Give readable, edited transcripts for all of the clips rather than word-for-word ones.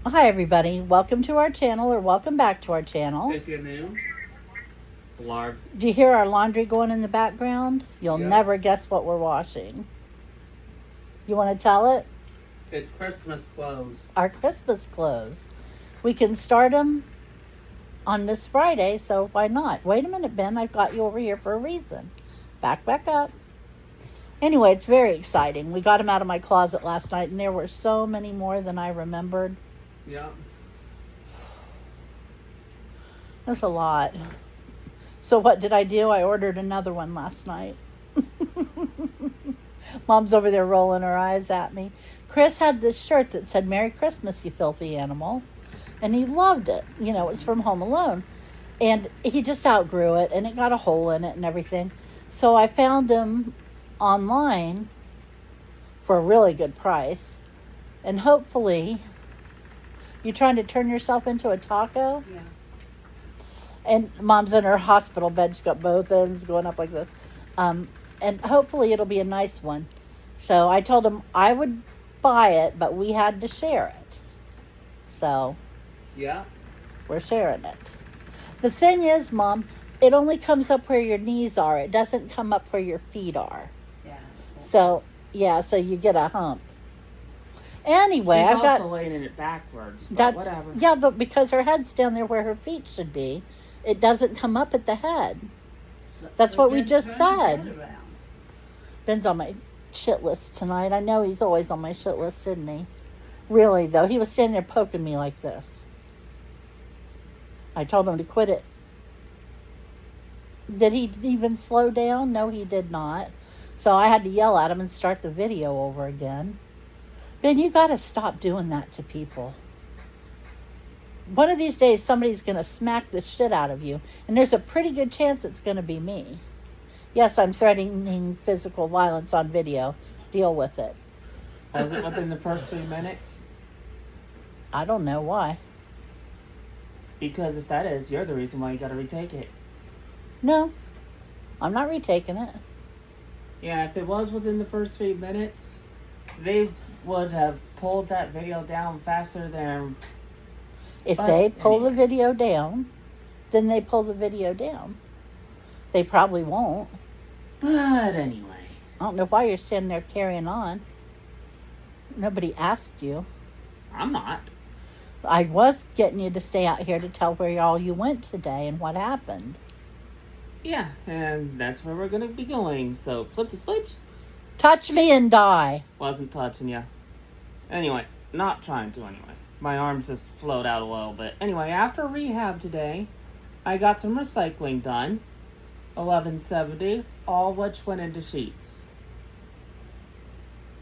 Hi everybody, welcome to our channel or welcome back to our channel. If you're new, Lard. Do you hear our laundry going in the background? You'll Yep. never guess what we're washing. You want to tell it? It's Christmas clothes. Our Christmas clothes. We can start them on this Friday, so why not? Wait a minute, Ben, I've got you over here for a reason. Back up. Anyway, it's very exciting. We got them out of my closet last night, and there were so many more than I remembered. Yeah. That's a lot. So what did I do? I ordered another one last night. Mom's over there rolling her eyes at me. Chris had this shirt that said, "Merry Christmas, you filthy animal." And he loved it. You know, it was from Home Alone. And he just outgrew it, and it got a hole in it and everything. So I found him online for a really good price. And hopefully, you trying to turn yourself into a taco? Yeah. And Mom's in her hospital bed. She's got both ends going up like this. And hopefully it'll be a nice one. So I told him I would buy it, but we had to share it. So Yeah. we're sharing it. The thing is, Mom, it only comes up where your knees are. It doesn't come up where your feet are. Yeah. So, yeah, so you get a hump. Anyway, She's I've also got... laying it backwards, but That's whatever. Yeah, but because her head's down there where her feet should be, it doesn't come up at the head. That's what we just said. Ben's on my shit list tonight. I know he's always on my shit list, isn't he? Really, though, he was standing there poking me like this. I told him to quit it. Did he even slow down? No, he did not. So I had to yell at him and start the video over again. Ben, you got to stop doing that to people. One of these days, somebody's going to smack the shit out of you. And there's a pretty good chance it's going to be me. Yes, I'm threatening physical violence on video. Deal with it. Was it within the first 3 minutes? I don't know why. Because if that is, you're the reason why you gotta retake it. No, I'm not retaking it. Yeah, if it was within the first 3 minutes, they would have pulled that video down faster than... If But they pull the anyway. video down, then they pull the video down. They probably won't. But anyway. I don't know why you're standing there carrying on. Nobody asked you. I'm not. I was getting you to stay out here to tell where all you went today and what happened. Yeah, and that's where we're gonna be going. So, flip the switch. Touch me and die. Wasn't touching ya. Anyway, not trying to anyway. My arms just float out a little bit. Anyway, after rehab today, I got some recycling done. $11.70, all which went into sheets.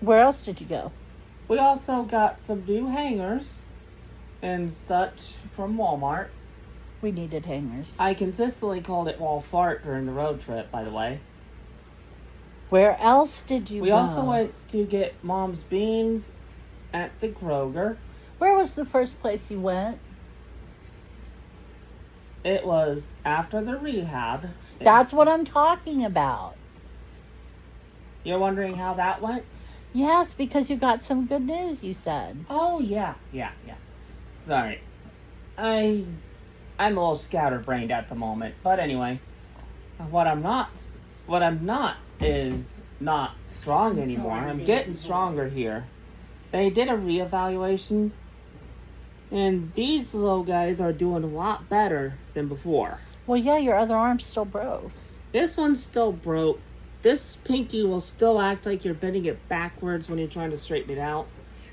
Where else did you go? We also got some new hangers and such from Walmart. We needed hangers. I consistently called it wall fart during the road trip, by the way. Where else did you We go? also went to get Mom's beans at the Kroger. Where was the first place you went? It was after the rehab. That's what I'm talking about. You're wondering how that went? Yes, because you got some good news, you said. Oh, yeah. Sorry. I'm a little scatterbrained at the moment. But anyway, what I'm not is not strong anymore. I'm getting stronger here. They did a reevaluation, and these little guys are doing a lot better than before. Well, yeah, your other arm's still broke. This one's still broke. This pinky will still act like you're bending it backwards when you're trying to straighten it out,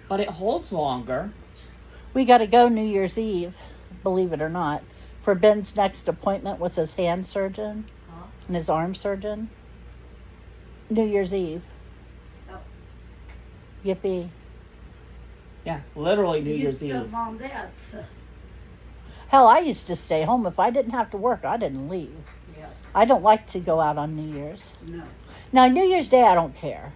but it holds longer. We got to go New Year's Eve, believe it or not, for Ben's next appointment with his hand surgeon and his arm surgeon. New Year's Eve. Oh. Yippee. Yeah, literally New You Year's still Eve. on that. Hell, I used to stay home. If I didn't have to work, I didn't leave. Yeah. I don't like to go out on New Year's. No. Now, New Year's Day, I don't care.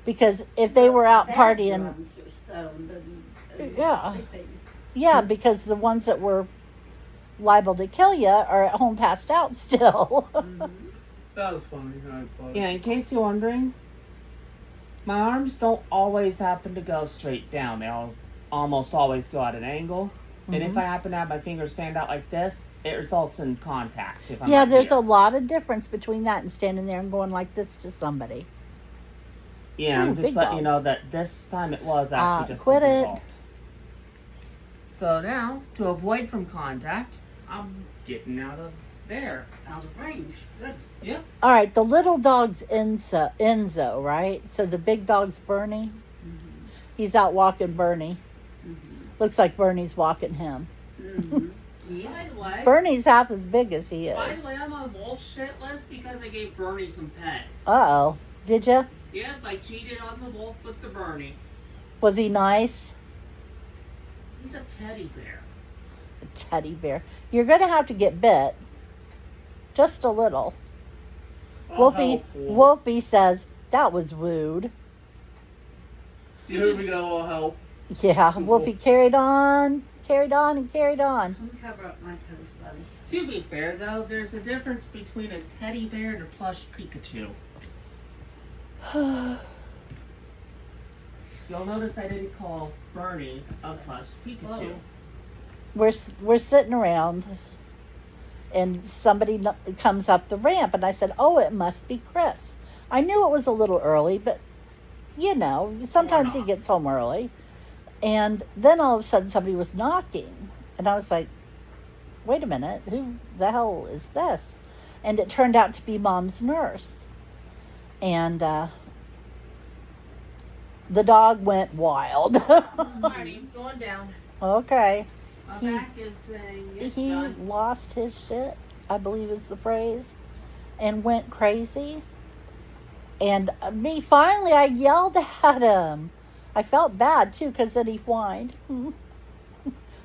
Because if they were out Bad partying... ones are stoned and Yeah. sleeping. Yeah, because the ones that were liable to kill you are at home passed out still. Mhm. That was funny. I thought. Yeah, in case you're wondering, my arms don't always happen to go straight down. almost always go at an angle. And if Mhm. I happen to have my fingers fanned out like this, it results in contact. If I'm Yeah, like there's here. a lot of difference between that and standing there and going like this to somebody. Yeah, I'm Ooh, just big letting you dog. know that this time it was actually just Quit a it. result. So now, to avoid from contact, I'm getting out of there. Out of range. Good. Yep. All right, the little dog's Enzo, right? So the big dog's Bernie. Mm-hmm. He's out walking Bernie. Mm-hmm. Looks like Bernie's walking him. Mm-hmm. Yeah. By the way, Bernie's half as big as he is. by the way, I'm on wolf shit list because I gave Bernie some pets. Uh-oh. Did you? Yep, I cheated on the wolf with the Bernie. Was he nice? He's a teddy bear. A teddy bear. You're going to have to get bit. Just a little. I'll Wolfie, help, Wolf. Wolfie says, that was rude. Here we go, I'll help. Yeah, Wolfie carried on, and carried on. Let me cover up my toes, buddy. To be fair, though, there's a difference between a teddy bear and a plush Pikachu. You'll notice I didn't call Bernie a plush Pikachu. Whoa. we're sitting around, and somebody comes up the ramp, and I said, oh, it must be Chris. I knew it was a little early, but, you know, sometimes he not? gets home early. And then all of a sudden somebody was knocking, and I was like, wait a minute, who the hell is this? And it turned out to be Mom's nurse. And the dog went wild. Alrighty, going down. Okay. My He- back is saying it's He done. lost his shit, I believe is the phrase, and went crazy. And finally I yelled at him. I felt bad too, because then he whined.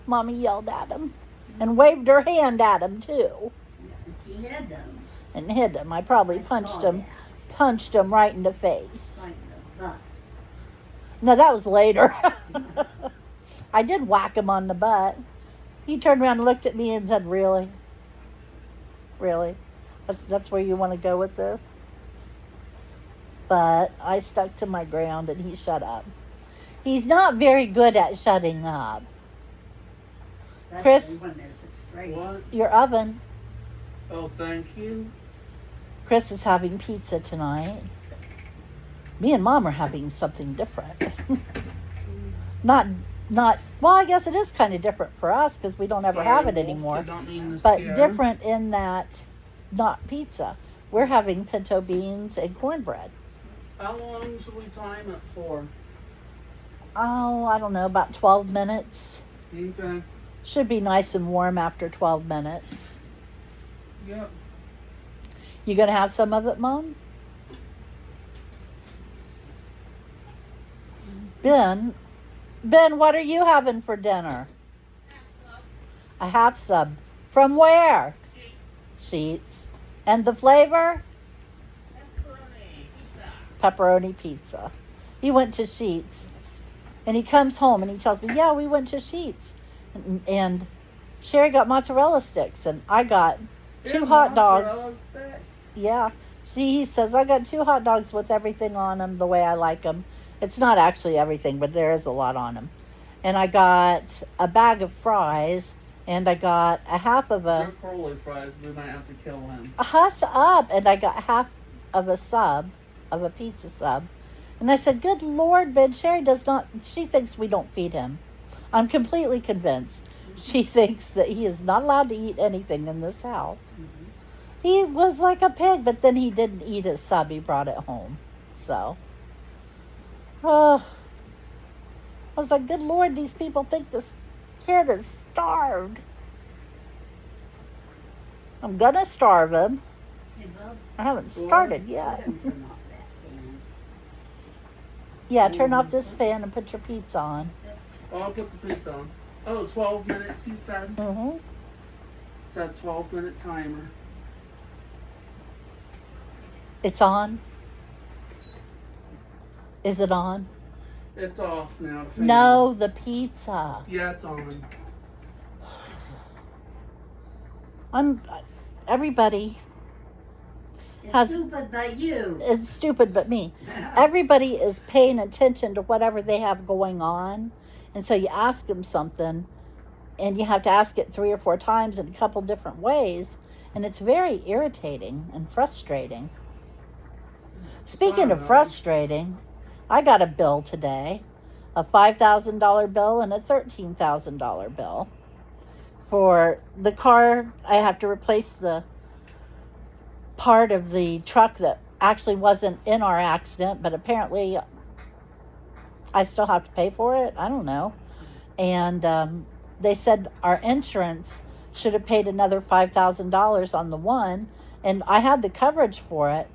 Mommy yelled at him and waved her hand at him too, She had them. and hit him. I probably I punched saw him right in the face. that. Right in the butt. No, that was later. I did whack him on the butt. He turned around and looked at me and said, really? Really? That's where you want to go with this? But I stuck to my ground and he shut up. He's not very good at shutting up. Chris? Especially when there's a stray. What? Your oven. Oh, thank you. Chris is having pizza tonight. Me and Mom are having something different. not, well, I guess it is kind of different for us because we don't ever Sorry, have it Wolf, anymore. I don't mean to But scare. different in that, not pizza. We're having pinto beans and cornbread. How long should we time it for? Oh, I don't know, about 12 minutes. Okay. Should be nice and warm after 12 minutes. Yep. You gonna have some of it, Mom? Ben, what are you having for dinner? A half sub. From where? Sheets. And the flavor? Pepperoni pizza. He went to Sheets. And he comes home and he tells me, yeah, we went to Sheets. And Sherry got mozzarella sticks and I got two hot dogs. Mozzarella sticks. Yeah. He says, I got 2 hot dogs with everything on them the way I like them. It's not actually everything, but there is a lot on them. And I got a bag of fries, and I got a half of Your curly fries, we might have to kill him. hush up, and I got half of a sub, of a pizza sub. And I said, good Lord, Ben, Sherry does not, she thinks we don't feed him. I'm completely convinced. She thinks that he is not allowed to eat anything in this house. Mhm. He was like a pig, but then he didn't eat his sub. He brought it home. So, I was like, good Lord, these people think this kid is starved. I'm going to starve him. Hey, Bub, I haven't Well, started go yet. ahead and turn off that fan. Yeah, turn off this fan and put your pizza on. Oh, I'll put the pizza on. Oh, 12 minutes, he said. Mm-hmm. Set 12-minute timer. It's on. Is it on? It's off now. the fan. No, the pizza. Yeah, it's on. Everybody It's Has- stupid by you. is stupid but me. Everybody is paying attention to whatever they have going on, And so you ask them something, and you have to ask it 3 or 4 times in a couple different ways, and it's very irritating and frustrating. Speaking of frustrating, I got a bill today, a $5,000 bill and a $13,000 bill. For the car, I have to replace the part of the truck that actually wasn't in our accident, but apparently I still have to pay for it. I don't know. And they said our insurance should have paid another $5,000 on the one, and I had the coverage for it.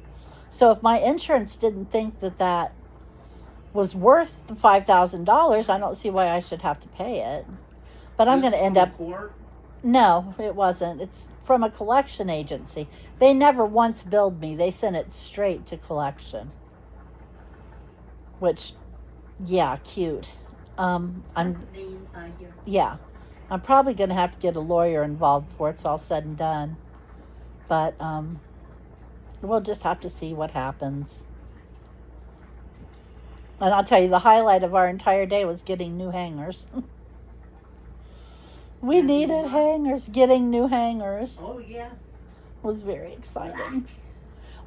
So if my insurance didn't think that that was worth the $5,000, I don't see why I should have to pay it. But I'm going to end up... Court? No, it wasn't. It's from a collection agency. They never once billed me. They sent it straight to collection. Which, yeah, cute. I'm probably going to have to get a lawyer involved before it's all said and done. But we'll just have to see what happens. And I'll tell you, the highlight of our entire day was getting new hangers. We needed hangers. Getting new hangers Oh, yeah. was very exciting.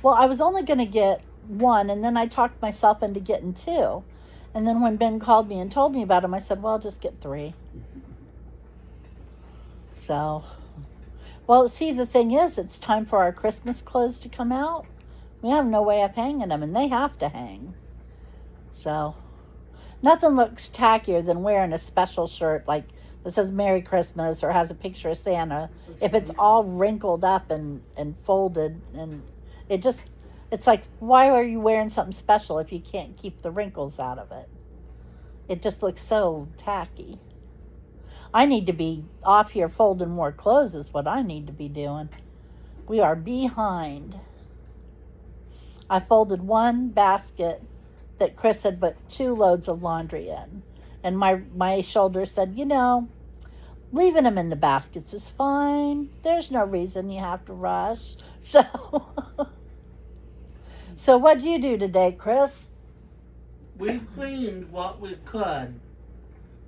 Well, I was only going to get one, and then I talked myself into getting 2. And then when Ben called me and told me about them, I said, well, I'll just get 3. So, well, see, the thing is, it's time for our Christmas clothes to come out. We have no way of hanging them, and they have to hang. So, nothing looks tackier than wearing a special shirt like that says Merry Christmas or has a picture of Santa if it's all wrinkled up and folded, and it's like, why are you wearing something special if you can't keep the wrinkles out of it? It just looks so tacky. I need to be off here folding more clothes is what I need to be doing. We are behind. I folded one basket that Chris had put 2 loads of laundry in. And my shoulder said, leaving them in the baskets is fine. There's no reason you have to rush. So what'd you do today, Chris? We cleaned what we could.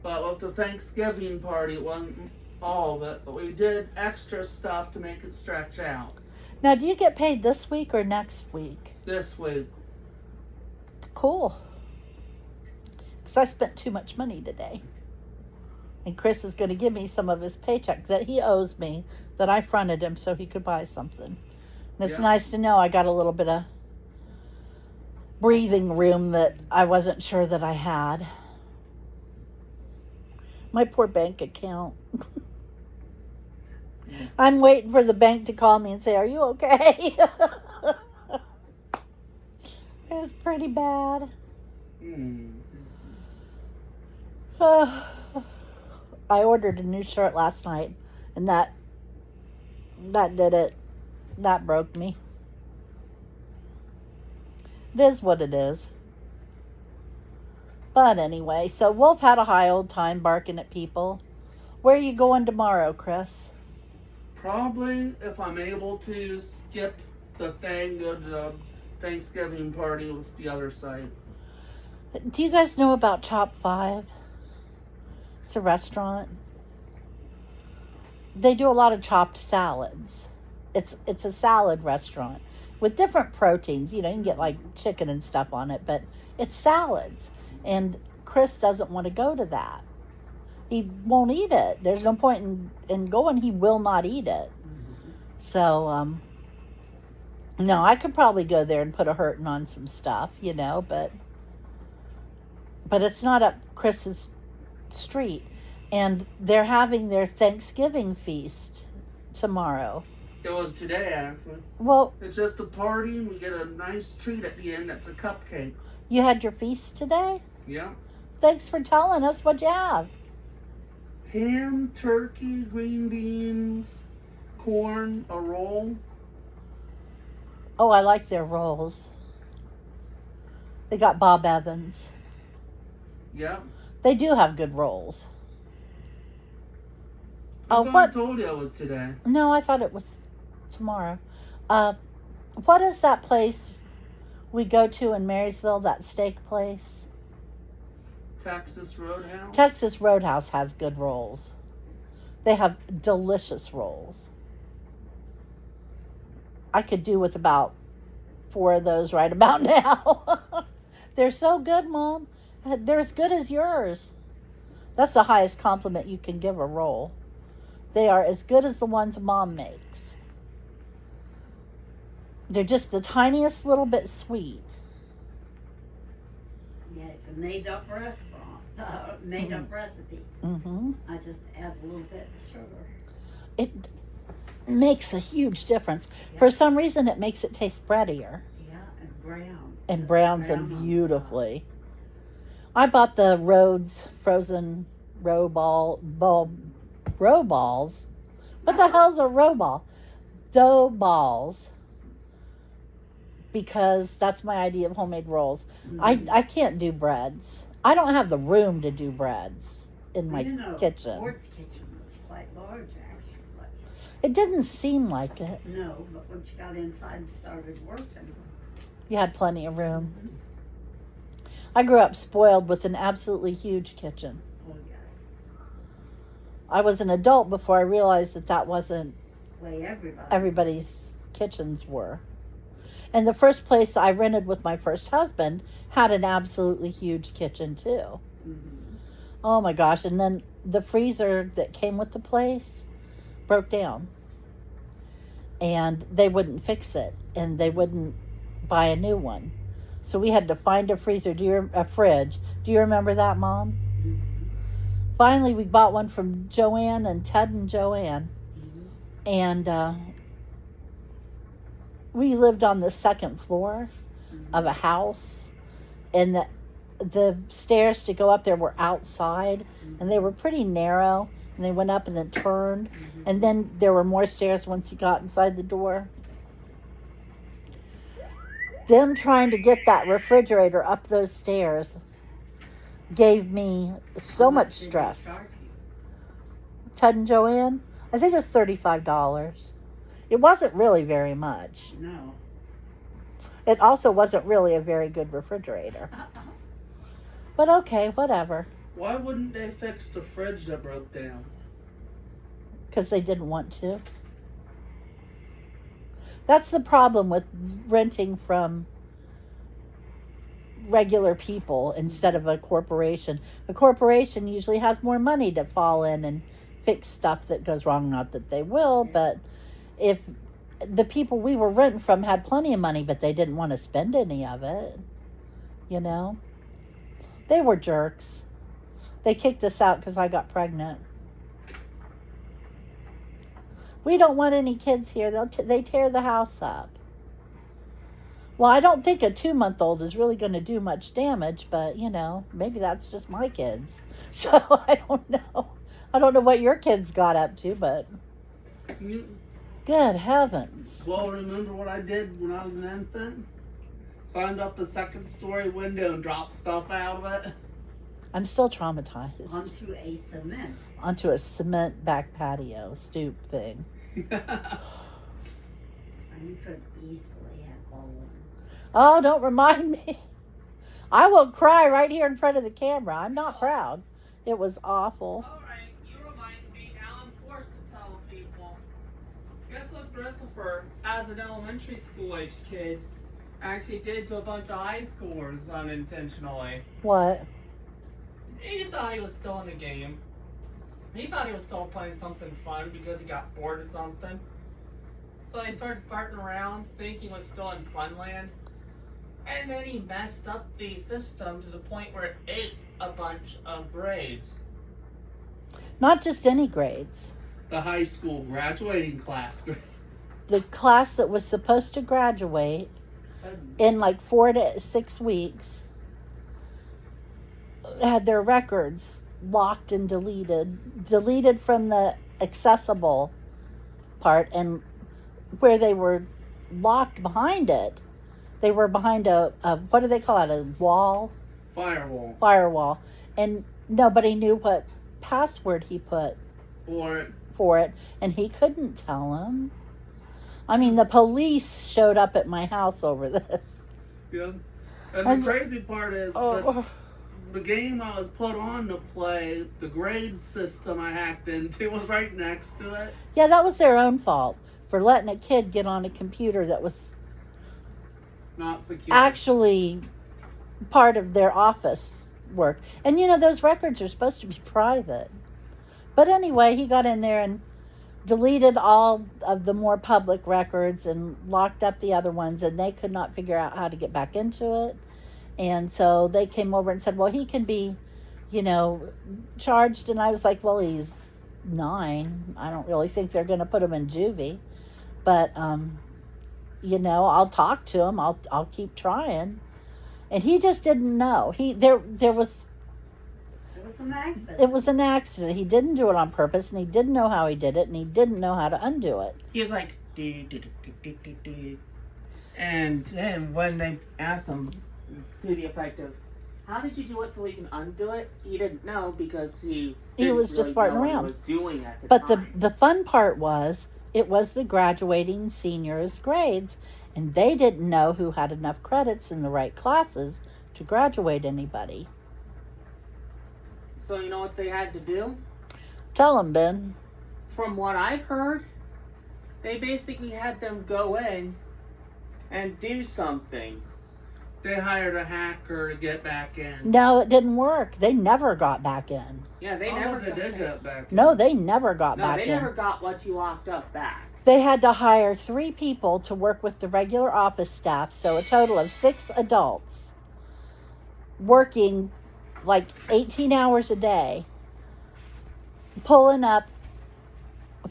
But with the Thanksgiving party, it wasn't all of it. But we did extra stuff to make it stretch out. Now, do you get paid this week or next week? This week. Cool. Because I spent too much money today. And Chris is going to give me some of his paycheck that he owes me, that I fronted him so he could buy something. And it's nice to know I got a little bit of breathing room that I wasn't sure that I had. My poor bank account. I'm waiting for the bank to call me and say, are you okay? It's pretty bad. I ordered a new shirt last night, and that did it. That broke me. It is what it is. But anyway, so Wolf had a high old time barking at people. Where are you going tomorrow, Chris? Probably, if I'm able to, skip the thing, go to the Thanksgiving party with the other side. Do you guys know about Chop 5? It's a restaurant. They do a lot of chopped salads. It's a salad restaurant with different proteins. You can get like chicken and stuff on it, but it's salads. And Chris doesn't want to go to that. He won't eat it. There's no point in going. He will not eat it. So, no, I could probably go there and put a hurting on some stuff, but it's not up Chris's street. And they're having their Thanksgiving feast tomorrow. It was today, actually. Well, it's just a party, and we get a nice treat at the end. That's a cupcake. You had your feast today? Yeah. Thanks for telling us. What'd you have? Ham, turkey, green beans, corn, a roll. Oh, I like their rolls. They got Bob Evans. Yeah. They do have good rolls. I told you it was today. No, I thought it was tomorrow. What is that place we go to in Marysville, that steak place? Texas Roadhouse. Texas Roadhouse has good rolls. They have delicious rolls. I could do with about 4 of those right about now. They're so good, Mom. They're as good as yours. That's the highest compliment you can give a roll. They are as good as the ones Mom makes. They're just the tiniest little bit sweet. Yeah, it's a made-up restaurant, made-up recipe. Mm-hmm. I just add a little bit of sugar. It makes a huge difference. Yeah. For some reason, it makes it taste breadier. Yeah, and brown. And browns Brown them on beautifully. I bought the Rhodes frozen roe balls. What the hell's a roe ball? Dough balls. Because that's my idea of homemade rolls. Mhm. I can't do breads. I don't have the room to do breads in my You know, kitchen. Ford's kitchen was quite large, actually. It didn't seem like it. No, but once you got inside and started working, You had plenty of room. I grew up spoiled with an absolutely huge kitchen. oh yeah, I was an adult before I realized that wasn't way everybody. everybody's kitchens were. And the first place I rented with my first husband had an absolutely huge kitchen too. Mhm. Oh my gosh. And then the freezer that came with the place broke down. And they wouldn't fix it. And they wouldn't buy a new one. So we had to find a freezer, a fridge. Do you remember that, Mom? Mhm. Finally, we bought one from Joanne and Ted and Joanne. Mhm. And we lived on the second floor of a house. And the stairs to go up there were outside. And they were pretty narrow. And they went up and then turned. Mhm. And then there were more stairs once you got inside the door. Them trying to get that refrigerator up those stairs gave me so How much did they stress. charge you? Ted and Joanne, I think it was $35. It wasn't really very much. No. It also wasn't really a very good refrigerator. But okay, whatever. Why wouldn't they fix the fridge that broke down? Because they didn't want to. That's the problem with renting from regular people instead of a corporation. A corporation usually has more money to fall in and fix stuff that goes wrong. Not that they will, but if the people we were renting from had plenty of money, but they didn't want to spend any of it, you know, they were jerks. They kicked us out because I got pregnant. We don't want any kids here. They tear the house up. Well, I don't think a 2-month-old is really going to do much damage, but, you know, maybe that's just my kids. So, I don't know. I don't know what your kids got up to, but good heavens. Well, remember what I did when I was an infant? Climbed up a second-story window and dropped stuff out of it. I'm still traumatized. Onto a cement. Onto a cement back patio stoop thing. And you could easily have fallen. Oh, don't remind me. I will cry right here in front of the camera. I'm not proud. It was awful. Alright, you remind me, now I'm forced to tell people. Guess what Christopher, as an elementary school age kid, actually did to a bunch of high schoolers unintentionally. What? He thought he was still in the game. He thought he was still playing something fun because he got bored or something. So he started farting around, thinking he was still in Funland. And then he messed up the system to the point where it ate a bunch of grades. Not just any grades. The high school graduating class. The class that was supposed to graduate in like 4 to 6 weeks had their records locked and deleted from the accessible part, and where they were locked behind it, they were behind a what do they call it, a wall? Firewall. And nobody knew what password he put for it, and he couldn't tell him. I mean, the police showed up at my house over this. Yeah. And the crazy part is that the game I was put on to play, the grade system I hacked into was right next to it. Yeah, that was their own fault for letting a kid get on a computer that was Not secure. actually part of their office work. And you know, those records are supposed to be private. But anyway, he got in there and deleted all of the more public records and locked up the other ones, and they could not figure out how to get back into it. And so they came over and said, well, he can be, you know, charged. And I was like, well, he's 9. I don't really think they're going to put him in juvie. But, you know, I'll talk to him. I'll keep trying. And he just didn't know. There was It was an accident. It was an accident. He didn't do it on purpose, and he didn't know how he did it, and he didn't know how to undo it. He was like, "Dee, dee, dee, dee, dee, dee." And then when they asked him to the effect of, how did you do it so we can undo it? He didn't know because he didn't was just really farting know what around. He was doing at the But time. the fun part was, it was the graduating seniors' grades, and they didn't know who had enough credits in the right classes to graduate anybody. So you know what they had to do? Tell them, Ben. From what I've heard, they basically had them go in and do something. They hired a hacker to get back in. No, it didn't work. They never got back in. Yeah, they Oh, never they got did get back in. No, they never got No, back they in. never got what you locked up back. They had to hire 3 people to work with the regular office staff, so a total of 6 adults working like 18 hours a day, pulling up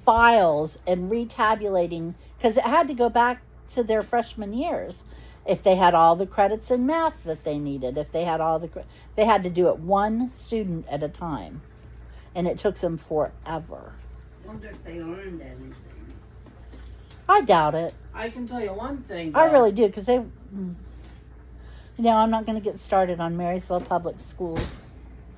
files and retabulating, because it had to go back to their freshman years. If they had all the credits in math that they needed, if they had all they had to do it one student at a time, and it took them forever. Wonder if they learned anything. I doubt it. I can tell you one thing. I though. really do, because you know, I'm not going to get started on Marysville Public Schools.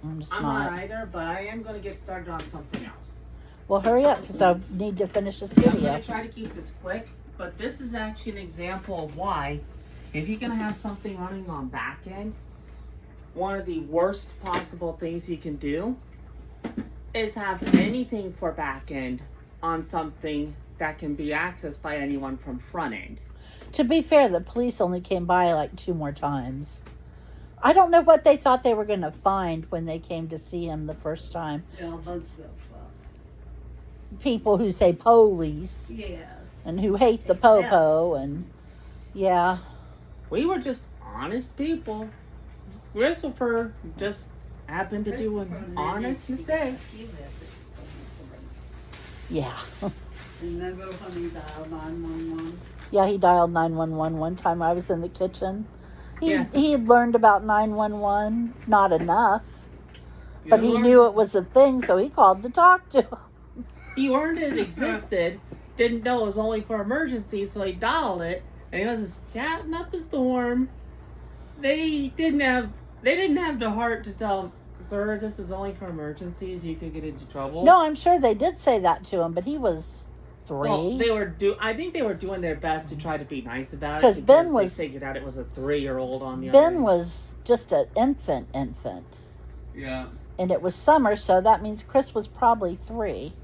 I'm just I'm not. not either, but I am going to get started on something else. Well, hurry up, because I need to finish this I'm video. going to try to keep this quick, but this is actually an example of why, if you're going to have something running on back end, one of the worst possible things you can do is have anything for back end on something that can be accessed by anyone from front end. To be fair, the police only came by like 2 more times. I don't know what they thought they were going to find when they came to see him the first time. A bunch of People who say police yes. and who hate the po-po, and yeah. We were just honest people. Christopher just happened to do an honest mistake. Yeah. Remember when he dialed 911? Yeah, he dialed 911 one time. I was in the kitchen. Yeah. He had learned about 911, not enough, but he learned- knew it was a thing, so he called to talk to him. He learned it existed, didn't know it was only for emergencies, so he dialed it, and he was just chatting up a storm. They didn't have the heart to tell him, sir, this is only for emergencies, you could get into trouble. No, I'm sure they did say that to him, but he was 3. Well, I think they were doing their best to try to be nice about it. 'Cause Ben was- they figured out it was a 3-year-old on the other Ben end. was just an infant, Yeah. and it was summer, so that means Chris was probably 3.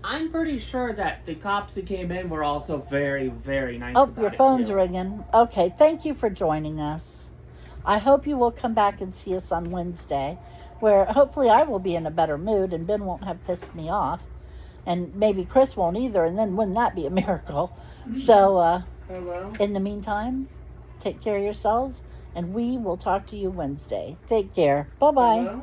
I'm pretty sure that the cops who came in were also very, very nice Oh, about your it, phone's too. ringing. Okay, thank you for joining us. I hope you will come back and see us on Wednesday, where hopefully I will be in a better mood and Ben won't have pissed me off. And maybe Chris won't either, and then wouldn't that be a miracle? So, Hello? in the meantime, take care of yourselves, and we will talk to you Wednesday. Take care. Bye-bye. Hello?